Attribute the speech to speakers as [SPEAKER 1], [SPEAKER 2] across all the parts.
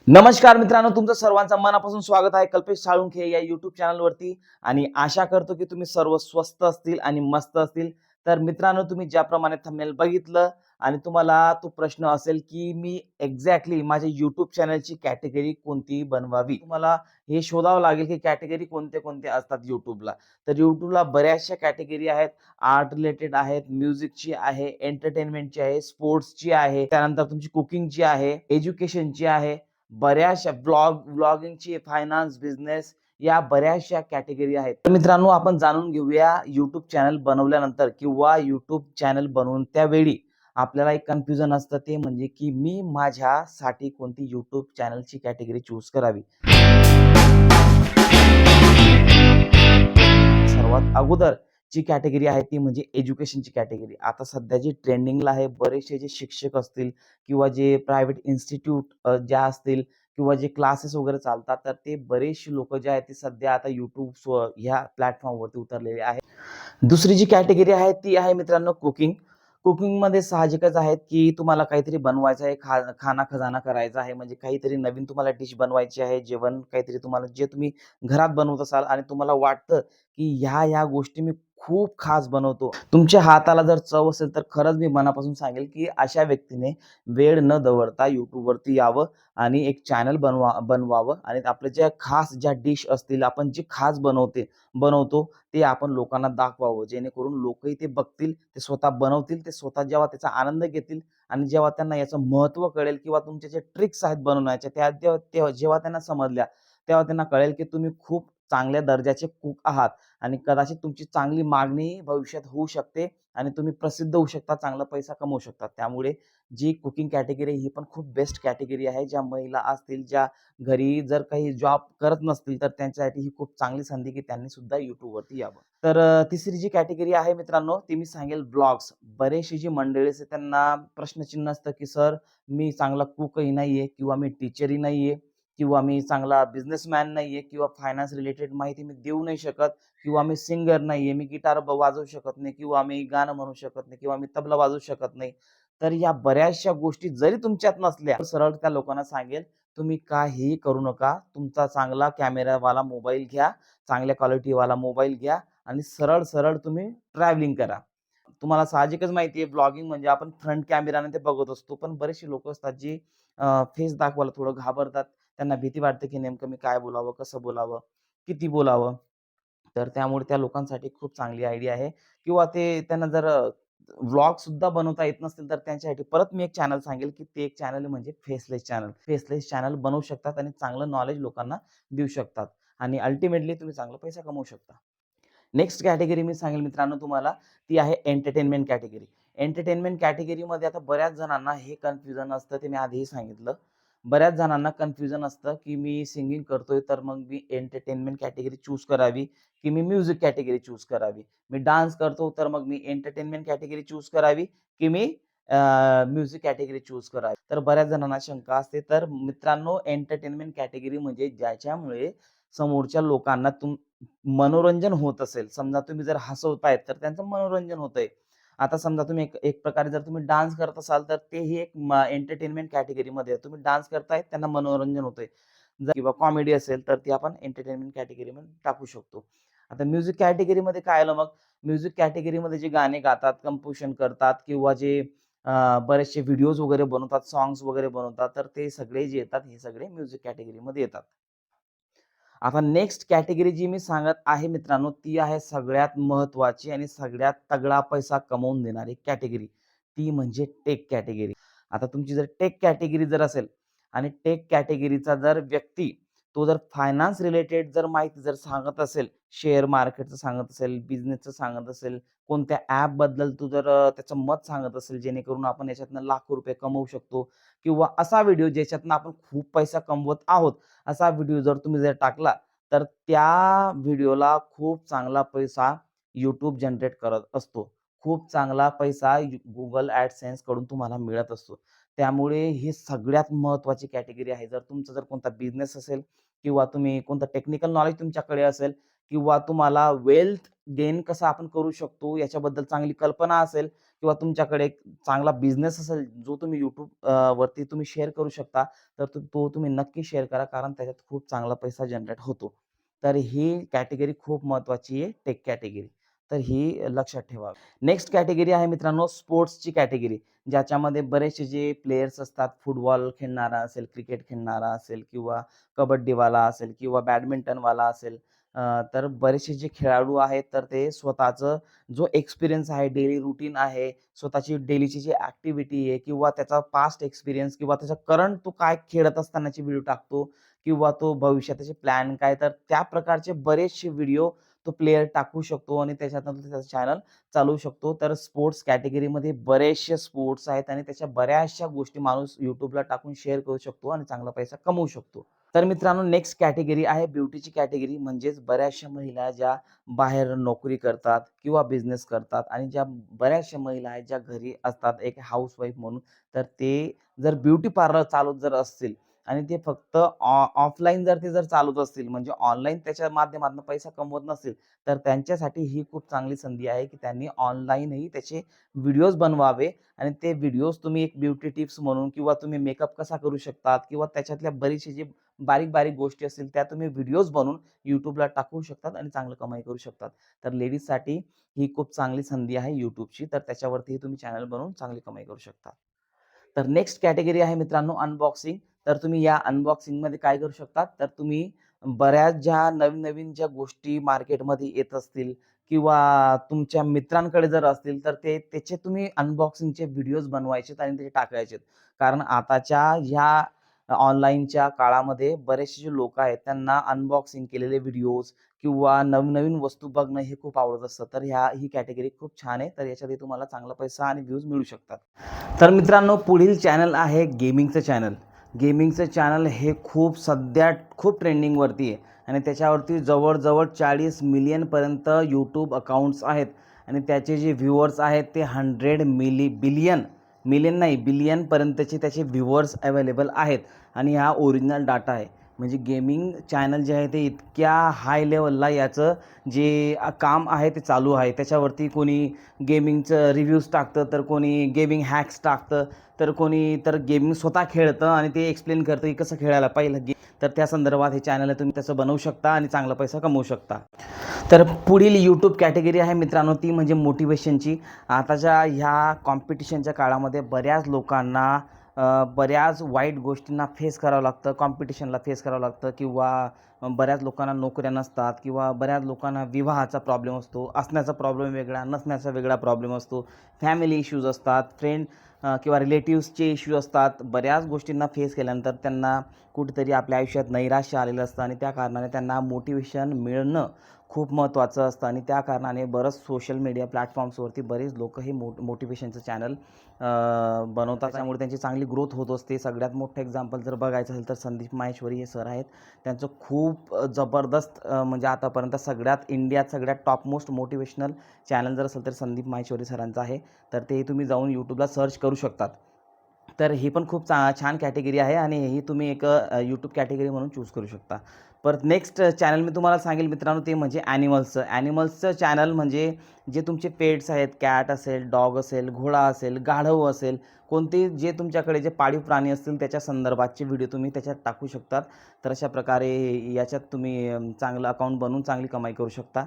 [SPEAKER 1] नमस्कार मित्रांनो, तुमचं सर्वांचं मनापासून स्वागत आहे कल्पेश साळुंखे या YouTube चॅनलवरती. आणि आशा करतो की तुम्ही सर्व स्वस्त असतील आणि मस्त असतील. तर मित्रांनो, तुम्ही ज्याप्रमाणे थंबनेल बघितलं आणि तुम्हाला तो प्रश्न असेल की मी एक्झॅक्टली माझ्या YouTube चॅनलची कॅटेगरी कोणती बनवावी. तुम्हाला हे शोधावं लागेल की कॅटेगरी कोणते असतात YouTubeला. तर YouTubeला बऱ्याचशा कॅटेगरी आहेत. आर्ट रिलेटेड आहेत, म्युझिकची आहे, एंटरटेनमेंटची आहे, स्पोर्ट्सची आहे, त्यानंतर तुमची कुकिंगची आहे, एज्युकेशनची आहे. बऱ्याचशा व्लॉगिंगची, फायनान्स, बिझनेस या बऱ्याचशा कॅटेगरी आहेत. तर मित्रांनो, आपण जाणून घेऊया YouTube चॅनल बनवल्यानंतर किंवा YouTube चॅनल बनवून त्यावेळी आपल्याला एक कन्फ्युजन असतं, ते म्हणजे की मी माझ्यासाठी कोणती YouTube चॅनलची कॅटेगरी चूज करावी. सर्वात अगोदर जी कॅटेगरी आहे ती म्हणजे एज्युकेशनची कॅटेगरी. आता सध्या जी ट्रेंडिंगला आहे, बरेचसे जे शिक्षक असतील किंवा जे प्रायव्हेट इन्स्टिट्यूट ज्या असतील किंवा जे क्लासेस वगैरे चालतात, तर ते बरेचसे लोक जे आहेत ते सध्या आता YouTube ह्या प्लॅटफॉर्मवरती उतरलेले आहेत. दुसरी जी कॅटेगरी आहे ती आहे मित्रांनो कुकिंग. कुकिंगमध्ये साहजिकच आहेत की तुम्हाला काहीतरी बनवायचं आहे, खाना खजाना करायचा आहे, म्हणजे काहीतरी नवीन तुम्हाला डिश बनवायची आहे, जेवण काहीतरी तुम्हाला जे तुम्ही घरात बनवत असाल आणि तुम्हाला वाटतं की ह्या गोष्टी मी खूप खास बनवतो. तुमच्या हाताला जर चव असेल तर खरंच मी मनापासून सांगेल की अशा व्यक्तीने वेळ न दवडता YouTubeवरती यावं आणि एक चॅनल बनवावं आणि आपल्या ज्या खास ज्या डिश असतील, आपण जे खास बनवतो ते आपण लोकांना दाखवावं, जेणेकरून लोकही ते बघतील, ते स्वतः बनवतील, ते स्वतः जेव्हा त्याचा आनंद घेतील आणि जेव्हा त्यांना याचं महत्त्व कळेल किंवा तुमच्या ज्या ट्रिक्स आहेत बनवण्याच्या जेव्हा त्यांना समजल्या, तेव्हा त्यांना कळेल की तुम्ही खूप चांगल्या दर्जाचे कुक आहात आणि कदाचित तुमची चांगली मागणी भविष्यात होऊ शकते आणि तुम्ही प्रसिद्ध होऊ शकता, चांगला पैसा कमवू शकता. त्यामुळे जी कुकिंग कॅटेगरी ही पण खूप बेस्ट कॅटेगरी आहे. ज्या महिला असतील, ज्या घरी जर काही जॉब करत नसतील, तर त्यांच्यासाठी ही खूप चांगली संधी की त्यांनी सुद्धा YouTubeवरती यावं. तर तिसरी जी कॅटेगरी आहे मित्रांनो, ती मी सांगेल ब्लॉग्स. बरेचशी जी मंडळी असते त्यांना प्रश्नचिन्ह असतं, की सर मी चांगला कुकही नाहीये किंवा मी टीचरही नाहीये किंवा मी चांगला बिझनेसमॅन नाहीये किंवा फायनान्स रिलेटेड माहिती मी देऊ नाही शकत किंवा मी सिंगर नाहीये, मी गिटार वाजवू शकत नाही किंवा मी गाणं म्हणू शकत नाही किंवा मी तबला वाजवू शकत नाही. तर या बऱ्याचशा गोष्टी जरी तुमच्यात नसल्या, तर सरळ त्या लोकांना सांगेल, तुम्ही काहीही करू नका. तुमचा चांगला कॅमेरावाला मोबाईल घ्या, चांगल्या क्वालिटीवाला मोबाईल घ्या आणि सरळ-सरळ तुम्ही ट्रॅव्हलिंग करा. तुम्हाला साहजिकच माहिती आहे ब्लॉगिंग म्हणजे आपण फ्रंट कॅमेराने ते बघत असतो. पण बरेचसे लोकं असतात जी फेस दाखवायला थोडं घाबरतात. त्यांना भीती वाटते की नेमकं मी काय बोलावं, कसं बोलावं, किती बोलावं? तर त्यामुळे त्या लोकांसाठी खूप चांगली आयडिया आहे किंवा त्यांना जर व्लॉग सुद्धा बनवता येत नसतील, तर त्यांच्यासाठी परत मी एक चॅनल सांगेल, की ते एक चॅनल म्हणजे फेसलेस चॅनल. फेसलेस चॅनल बनवू शकतात आणि चांगलं नॉलेज लोकांना देऊ शकतात आणि अल्टिमेटली तुम्ही चांगला पैसा कमवू शकता. नेक्स्ट कॅटेगरी मी सांगेल मित्रांनो तुम्हाला, ती आहे एंटरटेनमेंट कॅटेगरी. एंटरटेनमेंट कॅटेगरीमध्ये आता बऱ्याच जणांना हे कन्फ्युजन असतं, ते मी आधीही सांगितलं. बऱ्याच जणांना कन्फ्युजन असतं, की मी सिंगिंग करतोय, तर मग मी एंटरटेनमेंट कॅटेगरी चूज करावी, की मी म्युझिक कॅटेगरी चूज करावी. मी डान्स करतो, तर मग मी एंटरटेनमेंट कॅटेगरी चूज करावी, की मी म्युझिक कॅटेगरी चूज करावी. तर बऱ्याच जणांना शंका असते. तर मित्रांनो, एंटरटेनमेंट कॅटेगरी म्हणजे ज्याच्यामुळे समोरच्या लोकांना मनोरंजन होत असेल. समजा तुम्ही जर हसवतायत, तर त्यांचं मनोरंजन होतंय. आता समजा तुम्ही एक एक प्रकारे जर तुम्ही डान्स करत असाल, तर तेही एक एंटरटेनमेंट कॅटेगरीमध्ये आहे. तुम्ही डान्स करताय, त्यांना मनोरंजन होतंय. जर किंवा कॉमेडी असेल, तर ती आपण एंटरटेनमेंट कॅटेगरीमध्ये टाकू शकतो. आता म्युझिक कॅटेगरीमध्ये काय आलं मग? म्युझिक कॅटेगरीमध्ये जे गाणे गातात, कंपोजिशन करतात किंवा जे बरेचसे व्हिडिओज वगैरे बनवतात, सॉन्ग्स वगैरे बनवतात, तर ते सगळे जे येतात, हे सगळे म्युझिक कॅटेगरीमध्ये येतात. आता नेक्स्ट कॅटेगरी जी मी सांगत आहे मित्रांनो, ती आहे सगळ्यात महत्त्वाची आणि सगळ्यात तगडा पैसा कमवून देणारी कॅटेगरी. ती म्हणजे टेक कॅटेगरी. आता तुमची जर टेक कॅटेगरी जर असेल आणि टेक कॅटेगरीचा जर व्यक्ती, तो जर फायनान्स रिलेटेड जर माहिती जर सांगत असेल, शेअर मार्केटचं सांगत असेल, बिझनेसचं सांगत असेल, कोणत्या ॲपबद्दल तो जर त्याचं मत सांगत असेल, जेणेकरून आपण याच्यातनं लाखो रुपये कमवू शकतो किंवा असा व्हिडिओ ज्याच्यातनं आपण खूप पैसा कमवत आहोत, असा व्हिडिओ जर तुम्ही जर टाकला, तर त्या व्हिडिओला खूप चांगला पैसा YouTube जनरेट करत असतो. खूप चांगला पैसा Google कडून तुम्हाला मिळत असतो. त्यामुळे ही सगळ्यात महत्त्वाची कॅटेगरी आहे. जर तुमचा जर कोणता बिझनेस असेल किंवा तुम्ही कोणतं टेक्निकल नॉलेज तुमच्याकडे असेल किंवा तुम्हाला वेल्थ गेन कसं आपण करू शकतो याच्याबद्दल चांगली कल्पना असेल किंवा तुमच्याकडे एक चांगला बिझनेस असेल जो तुम्ही YouTube वरती तुम्ही शेअर करू शकता, तर तो तुम्ही नक्की शेअर करा कारण त्याच्यात खूप चांगला पैसा जनरेट होतो. तर ही कॅटेगरी खूप महत्त्वाची आहे, टेक कॅटेगरी. तर ही लक्षात ठेवा. नेक्स्ट कॅटेगरी आहे मित्रांनो स्पोर्ट्सची कॅटेगरी. ज्याच्यामध्ये बरेचसे जे प्लेयर्स असतात, फुटबॉल खेळणारा असेल, क्रिकेट खेळणारा असेल किंवा कबड्डीवाला असेल किंवा बॅडमिंटनवाला असेल. तर बरेचसे जे खेळाडू आहेत, तर ते स्वतःचं जो एक्सपिरियन्स आहे, डेली रूटीन आहे, स्वतःची डेलीची जी ॲक्टिव्हिटी आहे किंवा त्याचा पास्ट एक्सपिरियन्स किंवा त्याचा करंट तो काय खेळत असतानाचे व्हिडिओ टाकतो किंवा तो भविष्यात त्याचे प्लॅन काय, तर त्या प्रकारचे बरेचसे व्हिडिओ तो प्लेयर टाकू शकतो आणि त्याच्यातनं तो त्याचं चॅनल चालवू शकतो. तर स्पोर्ट्स कॅटेगरीमध्ये बरेचसे स्पोर्ट्स आहेत आणि त्याच्या बऱ्याचशा गोष्टी माणूस YouTubeला टाकून शेअर करू शकतो आणि चांगला पैसा कमवू शकतो. तर मित्रांनो नेक्स्ट कॅटेगरी आहे ब्युटीची कॅटेगरी म्हणजेच बऱ्याचशा महिला ज्या बाहेर नोकरी करतात किंवा बिझनेस करतात आणि ज्या बऱ्याचशा महिला आहेत ज्या घरी असतात एक हाउसवाईफ म्हणून, तर ते जर ब्युटी पार्लर चालवत जर असतील आणि ते फक्त ऑफलाईन जर ते जर चालवत असतील म्हणजे ऑनलाईन त्याच्या माध्यमातून पैसा कमवत नसतील, तर त्यांच्यासाठी ही खूप चांगली संधी आहे, की त्यांनी ऑनलाईनही त्याचे व्हिडिओज बनवावे आणि ते व्हिडिओज तुम्ही एक ब्युटी टिप्स म्हणून किंवा तुम्ही मेकअप कसा करू शकतात किंवा त्याच्यातल्या बरीचशी जी बारीक-बारीक गोष्टी असतील त्या तुम्ही व्हिडिओज बनवून YouTubeला टाकू शकतात आणि चांगलं कमाई करू शकतात. तर लेडीजसाठी ही खूप चांगली संधी आहे YouTubeची. तर त्याच्यावरतीही तुम्ही चॅनल बनवून चांगली कमाई करू शकता. तर नेक्स्ट कॅटेगरी आहे मित्रांनो अनबॉक्सिंग. तर तुम्ही या अनबॉक्सिंगमध्ये काय करू शकता, तर तुम्ही बऱ्याच ज्या नवीन-नवीन ज्या गोष्टी मार्केटमध्ये येत असतील किंवा तुमच्या मित्रांकडे जर असतील, तर त्याचे तुम्ही अनबॉक्सिंगचे व्हिडिओज बनवायचेत आणि ते टाकायचेत. कारण आताच्या ह्या ऑनलाईनच्या काळामध्ये बरेचसे जे लोकं आहेत, त्यांना अनबॉक्सिंग केलेले व्हिडिओज किंवा नवीन-नवीन वस्तू बघणं हे खूप आवडत असतं. तर ही कॅटेगरी खूप छान आहे. तर याच्यातही तुम्हाला चांगला पैसा आणि व्ह्यूज मिळू शकतात. तर मित्रांनो पुढील चॅनल आहे गेमिंगचं चॅनल. गेमिंगचं चॅनल हे सध्या खूप ट्रेंडिंगवरती आहे आणि त्याच्यावरती जवळ-जवळ 40 मिलियनपर्यंत YouTube अकाउंट्स आहेत आणि त्याचे जे व्ह्यूअर्स आहेत ते 100 मिलियन नाही बिलियनपर्यंतचे त्याचे व्ह्यूअर्स अवेलेबल आहेत आणि हा ओरिजिनल डाटा आहे. म्हणजे गेमिंग चॅनल जे आहे ते इतक्या हाय लेव्हलला याचं जे काम आहे ते चालू आहे. त्याच्यावरती कोणी गेमिंगचं रिव्ह्यूज टाकतं, तर कोणी गेमिंग हॅक्स टाकतं, तर कोणी तर गेमिंग स्वतः खेळतं आणि ते एक्सप्लेन करतं की कसं खेळायला पाहिजे. तर त्या संदर्भात हे चॅनल आहे तुम्ही तसं बनवू शकता आणि चांगला पैसा कमवू शकता. तर पुढील YouTube कॅटेगरी आहे मित्रांनो ती म्हणजे मोटिव्हेशनची. आताच्या ह्या कॉम्पिटिशनच्या काळामध्ये बऱ्याच लोकांना बऱ्याच वाईट गोष्टींना फेस करावं लागतं, कॉम्पिटिशनला फेस करावं लागतं किंवा बऱ्याच लोकांना नोकऱ्या नसतात किंवा बऱ्याच लोकांना विवाहाचा प्रॉब्लेम असतो, असण्याचा प्रॉब्लेम वेगळा, नसण्याचा वेगळा प्रॉब्लेम असतो, फॅमिली इश्यूज असतात, किंवा रिलेटिव्हजचे इश्यू असतात. बऱ्याच गोष्टींना फेस केल्यानंतर त्यांना कुठेतरी आपल्या आयुष्यात नैराश्य आलेलं असतं आणि त्या कारणाने त्यांना मोटिव्हेशन मिळणं खूप महत्त्वाचं असतं आणि त्या कारणाने बरंच सोशल मीडिया प्लॅटफॉर्म्सवरती बरेच लोकं हे मोटिव्हेशनचं चॅनल बनवतात. त्यामुळे त्यांची चांगली ग्रोथ होत असते. सगळ्यात मोठं एक्झाम्पल जर बघायचं असेल तर संदीप माहेश्वरी हे सर आहेत. त्यांचं खूप जबरदस्त म्हणजे आतापर्यंत इंडियात सगळ्यात टॉप मोस्ट मोटिव्हेशनल चॅनल जर असेल तर संदीप माहेश्वरी सरांचं आहे. तर ते तुम्ही जाऊन YouTubeला सर्च करू शकतात. तर ही पण खूप छान कॅटेगरी आहे आणि ही तुम्ही एक YouTube कॅटेगरी म्हणून चूज करू शकता. परत नेक्स्ट चॅनल मी तुम्हाला सांगेल मित्रांनो ते म्हणजे ॲनिमल्सचं. ॲनिमल्सचं चॅनल म्हणजे जे तुमचे पेट्स आहेत, कॅट असेल, डॉग असेल, घोडा असेल, गाढव असेल, कोणतेही जे तुमच्याकडे जे पाळीव प्राणी असतील त्याच्या संदर्भातचे व्हिडिओ तुम्ही त्याच्यात टाकू शकतात. तर अशा प्रकारे याच्यात तुम्ही चांगलं अकाउंट बनवून चांगली कमाई करू शकता.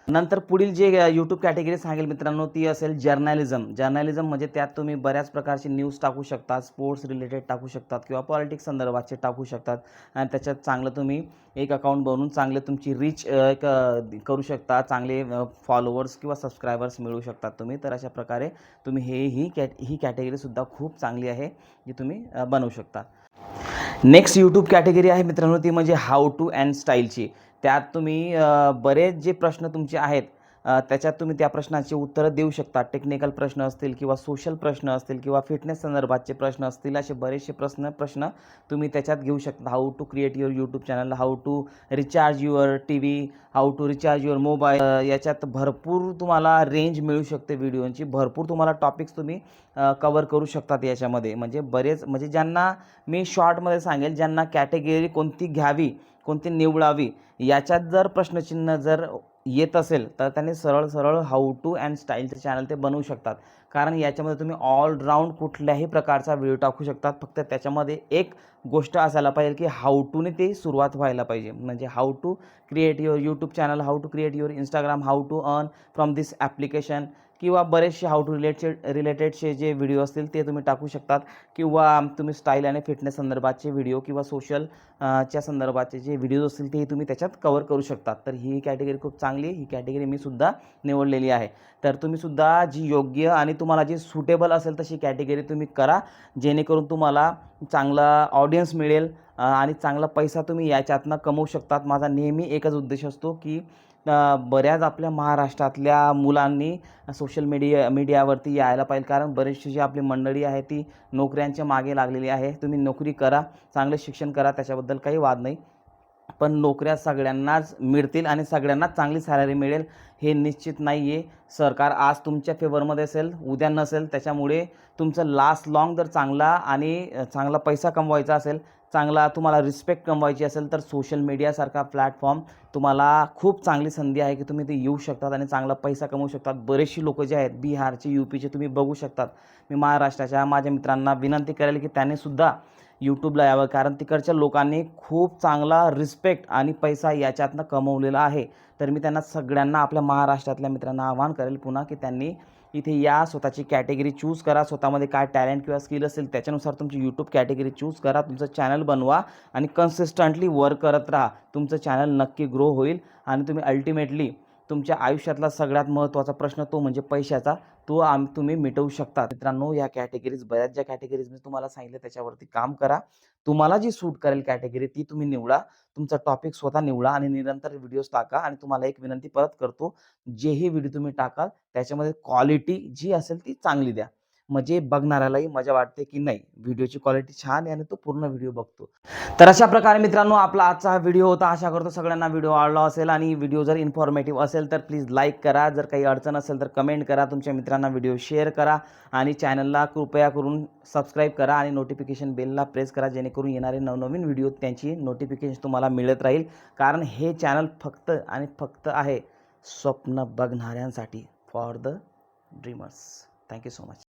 [SPEAKER 1] नंतर पुढील जे YouTube कॅटेगरी सांगेल मित्रांनो ती असेल जर्नलिझम. जर्नलिझम म्हणजे त्यात तुम्ही बऱ्याच प्रकारची न्यूज टाकू शकता, स्पोर्ट्स रिलेटेड टाकू शकतात किंवा पॉलिटिक्स संदर्भातचे टाकू शकतात आणि त्याच्यात चांगलं तुम्ही एक अकाउंट बनवून चांगले तुमची रीच करू शकता. चांगले फॉलोवर्स किंवा सबस्क्रायबर्स मिळवू शकतात तुम्ही. तर अशा प्रकारे तुम्ही ही कॅटेगरीसुद्धा खूप चांगली आहे, जी तुम्ही बनवू शकता. नेक्स्ट YouTube कॅटेगरी आहे मित्रांनो ती म्हणजे हाऊ टू अँड स्टाईलची. त्यात तुम्ही बरेच जे प्रश्न तुमचे आहेत त्याच्यात तुम्ही त्या प्रश्नाची उत्तरं देऊ शकता. टेक्निकल प्रश्न असतील किंवा सोशल प्रश्न असतील किंवा फिटनेस संदर्भातचे प्रश्न असतील असे बरेचसे प्रश्न तुम्ही त्याच्यात घेऊ शकता. How to create your YouTube channel, how to recharge your TV, how to recharge your mobile. याच्यात भरपूर तुम्हाला रेंज मिळू शकते व्हिडिओची. भरपूर तुम्हाला टॉपिक्स तुम्ही कव्हर करू शकतात याच्यामध्ये. म्हणजे ज्यांना मी शॉर्टमध्ये सांगेल ज्यांना कॅटेगरी कोणती घ्यावी कोणती निवडावी याच्यात जर प्रश्नचिन्ह जर येत असेल तर त्यांनी सरळ सरळ हाऊ टू अँड स्टाईलचं चॅनल ते बनवू शकतात. कारण याच्यामध्ये तुम्ही ऑलराऊंड कुठल्याही प्रकारचा व्हिडिओ टाकू शकतात. फक्त त्याच्यामध्ये एक गोष्ट असायला पाहिजे की हाऊ टूने ते सुरुवात व्हायला पाहिजे. म्हणजे how to create your YouTube channel, how to create your Instagram, how to earn from this application किंवा बरेचसे हाऊ टू रिलेटेडचे जे व्हिडिओ असतील ते तुम्ही टाकू शकतात. किंवा तुम्ही स्टाईल आणि फिटनेस संदर्भाचे व्हिडिओ किंवा सोशल च्या संदर्भाचे जे व्हिडिओज असतील ते तुम्ही त्याच्यात कव्हर करू शकतात. तर ही कॅटेगरी खूप चांगली आहे. ही कॅटेगरी मी सुद्धा निवडलेली आहे. तर तुम्ही सुद्धा जी योग्य आणि तुम्हाला जी सुटेबल असेल तशी कॅटेगरी तुम्ही करा, जेणेकरून तुम्हाला चांगला ऑडियन्स मिळेल आणि चांगला पैसा तुम्ही याच्यातनं कमवू शकतात. माझा नेहमी एकच उद्देश असतो की बऱ्याच आपल्या महाराष्ट्रातल्या मुलांनी सोशल मीडियावरती यायला पाहिजे. कारण बरेचशी जी आपली मंडळी आहे ती नोकऱ्यांच्या मागे लागलेली आहे. तुम्ही नोकरी करा, चांगलं शिक्षण करा, त्याच्याबद्दल काही वाद नाही. पण नोकऱ्या सगळ्यांनाच मिळतील आणि सगळ्यांनाच चांगली सॅलरी मिळेल हे निश्चित नाही आहे. सरकार आज तुमच्या फेवरमध्ये असेल, उद्या नसेल. त्याच्यामुळे तुमचं लास्ट लाँग जर चांगला आणि चांगला पैसा कमवायचा असेल, चांगला तुम्हाला रिस्पेक्ट कमवायची असेल तर सोशल मीडियासारखा प्लॅटफॉर्म तुम्हाला खूप चांगली संधी आहे की तुम्ही ते येऊ शकतात आणि चांगला पैसा कमवू शकतात. बरेचशी लोकं जे आहेत बिहारचे, यूपीचे तुम्ही बघू शकतात. मी महाराष्ट्राच्या माझ्या मित्रांना विनंती करेल की त्यांनीसुद्धा यूट्यूबला यावं. कारण तिकडच्या लोकांनी खूप चांगला रिस्पेक्ट आणि पैसा याच्यातनं कमवलेला आहे. तर मी त्यांना सगळ्यांना आपल्या महाराष्ट्रातल्या मित्रांना आवाहन करेल पुन्हा की त्यांनी इथे या, स्वतःची कॅटेगरी चूज करा. स्वतःमध्ये काय टॅलेंट किंवा स्किल असेल त्याच्यानुसार तुमची यूट्यूब कॅटेगरी चूज करा. तुमचं चॅनल बनवा आणि कन्सिस्टंटली वर्क करत राहा. तुमचं चॅनल नक्की ग्रो होईल आणि तुम्ही अल्टिमेटली तुमच्या आयुष्यातला सगळ्यात महत्त्वाचा प्रश्न तो म्हणजे पैशाचा, तुम्ही मिटवू शकता. मित्रांनो, या कॅटेगरीज बऱ्याच ज्या कॅटेगरीज मी तुम्हाला सांगितलं त्याच्यावरती काम करा. तुम्हाला जी सूट करेल कॅटेगरी ती तुम्ही निवडा. तुमचा टॉपिक स्वतः निवडा आणि निरंतर व्हिडिओज टाका. आणि तुम्हाला एक विनंती परत करतो, जेही व्हिडिओ तुम्ही टाकाल त्याच्यामध्ये क्वालिटी जी असेल ती चांगली द्या. म्हणजे बघणाऱ्यालाही मजा वाटते की नाही, व्हिडिओची क्वालिटी छान आहे आणि तो पूर्ण व्हिडिओ बघतो. तर अशा प्रकारे मित्रांनो आपला आजचा हा व्हिडिओ होता. आशा करतो सगळ्यांना व्हिडिओ आवडला असेल आणि व्हिडिओ जर इन्फॉर्मेटिव्ह असेल तर प्लीज लाईक करा. जर काही अडचण असेल तर कमेंट करा. तुमच्या मित्रांना व्हिडिओ शेअर करा आणि चॅनलला कृपया करून सबस्क्राईब करा आणि नोटिफिकेशन बेलला प्रेस करा, जेणेकरून येणारे नवनवीन व्हिडिओ त्यांची नोटिफिकेशन तुम्हाला मिळत राहील. कारण हे चॅनल फक्त आणि फक्त आहे स्वप्न बघणाऱ्यांसाठी, for the dreamers. Thank you so much.